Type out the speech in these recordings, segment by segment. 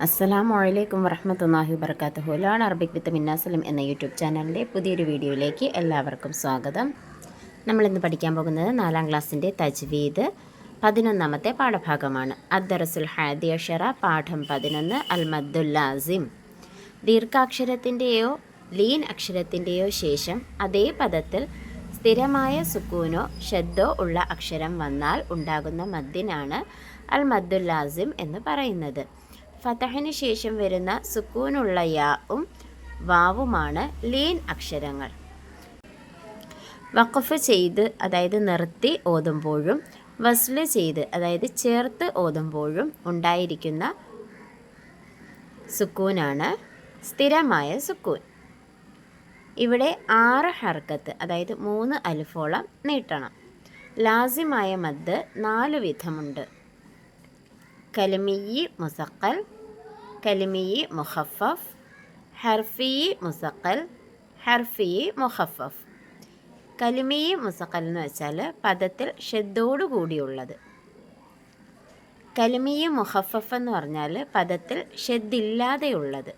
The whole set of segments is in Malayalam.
അസ്സലാമു അലൈക്കും വറഹ്മത്തുള്ളാഹി വബറകാതുഹു. ലേൺ അറബിക് വിത്ത് മിന്ന സലിം എന്ന യൂട്യൂബ് ചാനലിൻ്റെ പുതിയൊരു വീഡിയോയിലേക്ക് എല്ലാവർക്കും സ്വാഗതം. നമ്മളിന്ന് പഠിക്കാൻ പോകുന്നത് 4ാം ക്ലാസ്സിൻ്റെ തജ്വീദ് 11ാമത്തെ പാഠഭാഗമാണ്. അദ്ദറസുൽ ഹാദി അഷറ പാഠം 11 അൽ മദ്ദുൽ ലാസിം. ദീർഘാക്ഷരത്തിൻ്റെയോ ലീൻ അക്ഷരത്തിൻ്റെയോ ശേഷം അതേ പദത്തിൽ സ്ഥിരമായ സുക്കൂനോ ഷദ്ദോ ഉള്ള അക്ഷരം വന്നാൽ ഉണ്ടാകുന്ന മദ്ദിനാണ് അൽ മദ്ദുൽ ലാസിം എന്ന് പറയുന്നത്. ഫതഹിന് ശേഷം വരുന്ന സുക്കൂനുള്ള യാവും വാവുമാണ് ലീൻ അക്ഷരങ്ങൾ. വഖഫ് ചെയ്ത് അതായത് നിർത്തി ഓതുമ്പോഴും വസ്ല് ചെയ്ത് അതായത് ചേർത്ത് ഓതുമ്പോഴും ഉണ്ടായിരിക്കുന്ന സുക്കൂനാണ് സ്ഥിരമായ സുക്കൂൻ. ഇവിടെ 6 ഹർക്കത്ത് അതായത് 3 അലിഫോളം നീട്ടണം. ലാസിമായ മദ് 4 വിധമുണ്ട്. കലിമിയി മുസക്കൽ, കലിമിയി മുഖഫഫ്, ഹർഫിയി മുസക്കൽ, ഹർഫിയി മുഖഫഫ്. കലിമിയി മുസക്കൽ എന്ന് വെച്ചാൽ പദത്തിൽ ഷദ്ദോടു കൂടിയുള്ളത്. കലിമിയി മുഖഫഫ് എന്ന് പറഞ്ഞാൽ പദത്തിൽ ഷദ്ദില്ലാതെയുള്ളത്.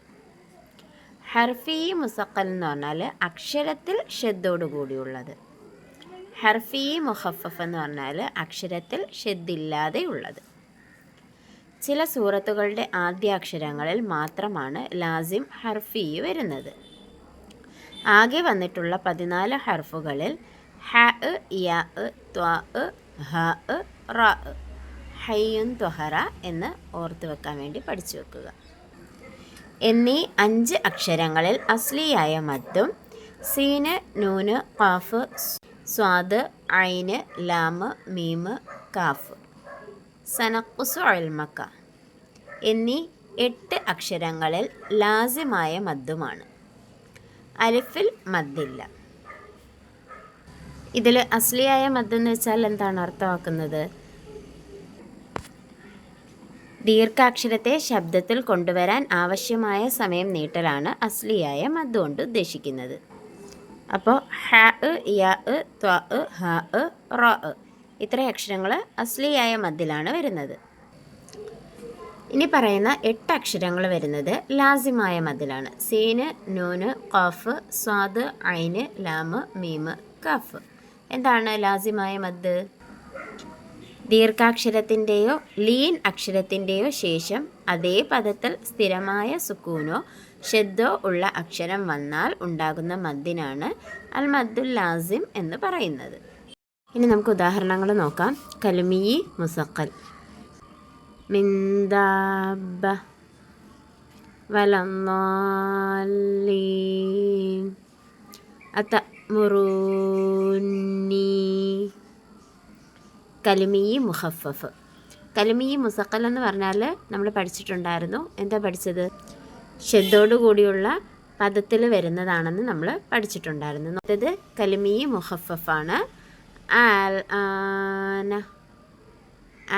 ഹർഫിയി മുസക്കൽ എന്ന് പറഞ്ഞാൽ അക്ഷരത്തിൽ ഷദ്ദോടു കൂടിയുള്ളത്. ഹർഫിയി മുഖഫഫ് എന്ന് പറഞ്ഞാൽ അക്ഷരത്തിൽ ഷദ്ദില്ലാതെയുള്ളത്. ചില സൂറത്തുകളുടെ ആദ്യാക്ഷരങ്ങളിൽ മാത്രമാണ് ലാസിം ഹർഫി വരുന്നത്. ആകെ വന്നിട്ടുള്ള 14 ഹർഫുകളിൽ ഹ, യ, ത്വ, ഹ, റ, ഹയ്യുൻ ത്വഹറ എന്ന് ഓർത്തു വെക്കാൻ വേണ്ടി പഠിച്ചു വെക്കുക. എന്നീ 5 അക്ഷരങ്ങളിൽ അസ്ലിയായ മദ്ദും സീന്, നൂന്, ഖാഫ്, സ്വാദ്, ഐന്, ലാമ്, മീമ്, കാഫ്, സനഖുസു ഇൽമക എന്നീ 8 അക്ഷരങ്ങളിൽ ലാസിമായ മദ്ദുമാണ്. അലിഫിൽ മദ്ദില്ല. ഇതിൽ അസ്ലിയായ മദ്ദെന്ന് വെച്ചാൽ എന്താണ് അർത്ഥമാക്കുന്നത്? ദീർഘാക്ഷരത്തെ ശബ്ദത്തിൽ കൊണ്ടുവരാൻ ആവശ്യമായ സമയം നീട്ടലാണ് അസ്ലിയായ മദ് കൊണ്ട് ഉദ്ദേശിക്കുന്നത്. അപ്പോൾ ഹ, യ, ത്വ, ഹ, റ ഇത്രയും അക്ഷരങ്ങൾ അസ്ലിയായ മദ്ദിലാണ് വരുന്നത്. ഇനി പറയുന്ന 8 അക്ഷരങ്ങൾ വരുന്നത് ലാസിമായ മദ്ദിലാണ്. സീന്, നൂന്, ഖാഫ്, സ്വാദ്, ഐന്, ലാമ്, മീമ്, കാഫ്. എന്താണ് ലാസിമായ മദ്? ദീർഘാക്ഷരത്തിൻ്റെയോ ലീൻ അക്ഷരത്തിൻ്റെയോ ശേഷം അതേ പദത്തിൽ സ്ഥിരമായ സുക്കൂനോ ഷദ്ദോ ഉള്ള അക്ഷരം വന്നാൽ ഉണ്ടാകുന്ന മദ്ദിനാണ് അൽ മദ്ദുൽ ലാസിം എന്ന് പറയുന്നത്. ഇനി നമുക്ക് ഉദാഹരണങ്ങൾ നോക്കാം. കലിമിയി മുസക്കൽ, മിൻ ദാബ്ബ, വലദ്ദാല്ലീൻ, അതഅ്മുറൂനി. കലിമിയി മുഖഫഫ്. കലിമിയി മുസക്കൽ എന്ന് പറഞ്ഞാൽ നമ്മൾ പഠിച്ചിട്ടുണ്ടായിരുന്നു. എന്താ പഠിച്ചത്? ഷദ്ദോടു കൂടിയുള്ള പദത്തിൽ വരുന്നതാണെന്ന് നമ്മൾ പഠിച്ചിട്ടുണ്ടായിരുന്നു. അടുത്തത് കലിമിയി മുഖഫഫാണ്. ആൽ ആന,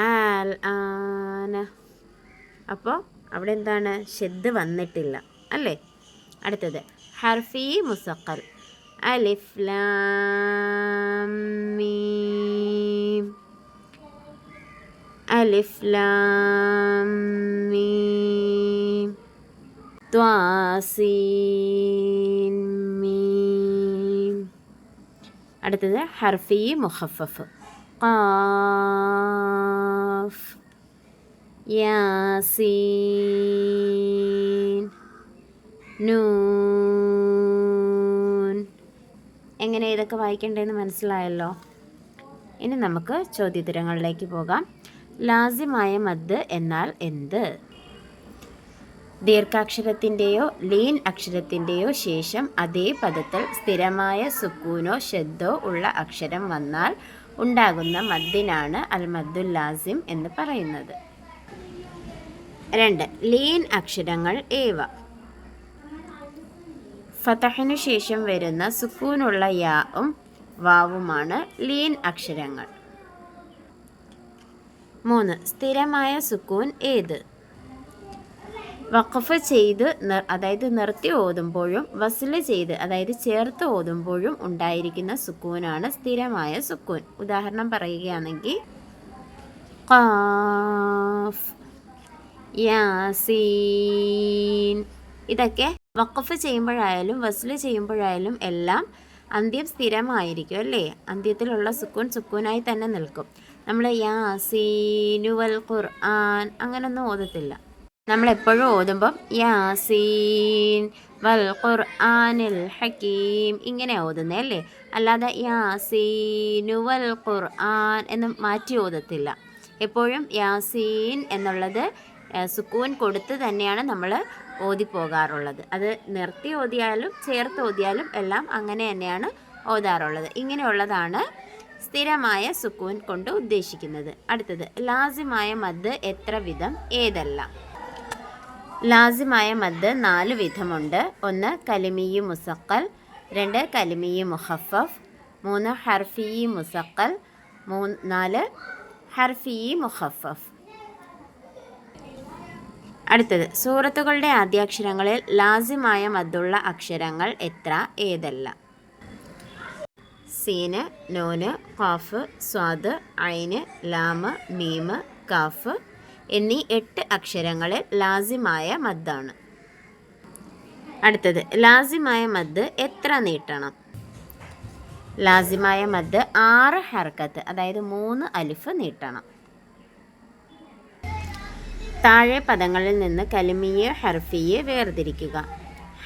ആൽ ആന. അപ്പോൾ അവിടെ എന്താണ്? ഷദ്ദ് വന്നിട്ടില്ല അല്ലേ? അടുത്തത് ഹർഫി മുസക്കൽ. അലിഫ് ലാം മീം, അലിഫ് ലാം മീം, ത്വാ സീൻ മീം. അടുത്തത് ഹർഫി മുഖഫഫ്. ഖാഫ്, യാസീൻ, നൂൻ. എങ്ങനെ ഇതൊക്കെ വായിക്കേണ്ടതെന്ന് മനസ്സിലായല്ലോ. ഇനി നമുക്ക് ചോദ്യോത്തരങ്ങളിലേക്ക് പോകാം. ലാസിമായ മദ് എന്നാൽ എന്ത്? ദീർഘാക്ഷരത്തിൻ്റെയോ ലീൻ അക്ഷരത്തിൻ്റെയോ ശേഷം അതേ പദത്തിൽ സ്ഥിരമായ സുക്കൂനോ ഷദ്ദോ ഉള്ള അക്ഷരം വന്നാൽ ഉണ്ടാകുന്ന മദ്ദിനാണ് അൽ മദ്ദുൽ ലാസിം എന്ന് പറയുന്നത്. 2. ലീൻ അക്ഷരങ്ങൾ ഏവ? ഫതഹിനു ശേഷം വരുന്ന സുക്കൂനുള്ള യാവും വാവുമാണ് ലീൻ അക്ഷരങ്ങൾ. 3. സ്ഥിരമായ സുക്കൂൻ ഏത്? വഖഫ് ചെയ്ത് അതായത് നിർത്തി ഓതുമ്പോഴും വസ്ല് ചെയ്ത് അതായത് ചേർത്ത് ഓതുമ്പോഴും ഉണ്ടായിരിക്കുന്ന സുക്കൂനാണ് സ്ഥിരമായ സുക്കൂൻ. ഉദാഹരണം പറയുകയാണെങ്കിൽ ഖാഫ്, യാസീൻ. ഇതൊക്കെ വഖഫ് ചെയ്യുമ്പോഴായാലും വസ്ല് ചെയ്യുമ്പോഴായാലും എല്ലാം അന്ത്യം സ്ഥിരമായിരിക്കും അല്ലേ? അന്ത്യത്തിലുള്ള സുക്കൂനായി തന്നെ നിൽക്കും. നമ്മൾ യാസീനു വൽ ഖുർആൻ അങ്ങനൊന്നും ഓതത്തില്ല. നമ്മളെപ്പോഴും ഓതുമ്പം യാസീൻ വൽ ഖുർആനിൽ ഹക്കീം ഇങ്ങനെ ഓതുന്നേ അല്ലേ? അല്ലാതെ യാസീനു വൽ ഖുർആൻ എന്ന് മാറ്റി ഓതത്തില്ല. എപ്പോഴും യാസീൻ എന്നുള്ളത് സുക്കൂൻ കൊടുത്ത് തന്നെയാണ് നമ്മൾ ഓതിപ്പോകാറുള്ളത്. അത് നിർത്തി ഓതിയാലും ചേർത്ത് ഓതിയാലും എല്ലാം അങ്ങനെ തന്നെയാണ് ഓതാറുള്ളത്. ഇങ്ങനെയുള്ളതാണ് സ്ഥിരമായ സുക്കൂൻ കൊണ്ട് ഉദ്ദേശിക്കുന്നത്. അടുത്തത് ലാസിമായ മദ് എത്ര വിധം, ഏതെല്ലാം? ലാസിമായ മദ് 4 വിധമുണ്ട്. 1 കലിമിയ്യ് മുസക്കൽ, 2 കലിമിയ്യ് മുഖഫഫ്, 3 ഹർഫിയ്യ് മുസക്കൽ, 4 ഹർഫിയ്യ് മുഖഫഫ്. അടുത്തത് സൂറത്തുകളുടെ ആദ്യാക്ഷരങ്ങളിൽ ലാസിമായ മദ്ദുള്ള അക്ഷരങ്ങൾ എത്ര, ഏതെല്ലാം? സീന്, നൂന്, ഖാഫ്, സ്വാദ്, ഐന്, ലാമ്, മീമ്, കാഫ് എന്നീ 8 അക്ഷരങ്ങളിൽ ലാസിമായ മദ്ദാണ്. അടുത്തത് ലാസിമായ മദ് എത്ര നീട്ടണം? ലാസിമായ മദ് 6 ഹർക്കത്ത്, അതായത് 3 അലിഫ് നീട്ടണം. താഴെ പദങ്ങളിൽ നിന്ന് കലിമിയെ ഹർഫിയെ വേർതിരിക്കുക.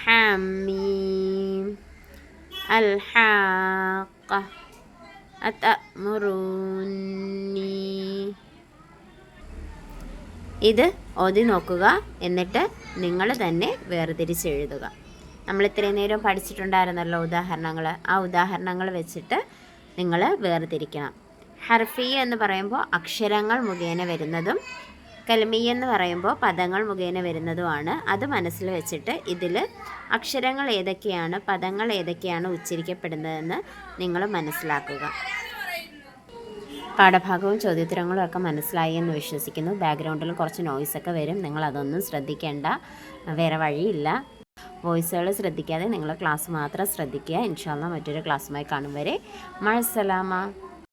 ഹമീം, അൽ ഹാഖ, അതഅ്മുറൂനി. ഇത് ഓതി നോക്കുക, എന്നിട്ട് നിങ്ങൾ തന്നെ വേർതിരിച്ചെഴുതുക. നമ്മൾ ഇത്രയും നേരം പഠിച്ചിട്ടുണ്ടായിരുന്നല്ലോ ഉദാഹരണങ്ങൾ. ആ ഉദാഹരണങ്ങൾ വെച്ചിട്ട് നിങ്ങൾ വേർതിരിക്കണം. ഹർഫി എന്ന് പറയുമ്പോൾ അക്ഷരങ്ങൾ മുഖേന വരുന്നതും കൽമി എന്ന് പറയുമ്പോൾ പദങ്ങൾ മുഖേന വരുന്നതുമാണ്. അത് മനസ്സിൽ വെച്ചിട്ട് ഇതിൽ അക്ഷരങ്ങൾ ഏതൊക്കെയാണ്, പദങ്ങൾ ഏതൊക്കെയാണ് ഉച്ചരിക്കപ്പെടുന്നതെന്ന് നിങ്ങൾ മനസ്സിലാക്കുക. പാഠഭാഗവും ചോദ്യോത്തരങ്ങളും ഒക്കെ മനസ്സിലായി എന്ന് വിശ്വസിക്കുന്നു. ബാക്ക്ഗ്രൗണ്ടിൽ കുറച്ച് നോയ്സൊക്കെ വരും, നിങ്ങൾ അതൊന്നും ശ്രദ്ധിക്കേണ്ട, വേറെ വഴിയില്ല. വോയിസുകൾ ശ്രദ്ധിക്കാതെ നിങ്ങൾ ക്ലാസ് മാത്രം ശ്രദ്ധിക്കുക. ഇൻഷാ അല്ലാഹ് മറ്റൊരു ക്ലാസ്സുമായി കാണും വരെ മഅസ്സലാമ.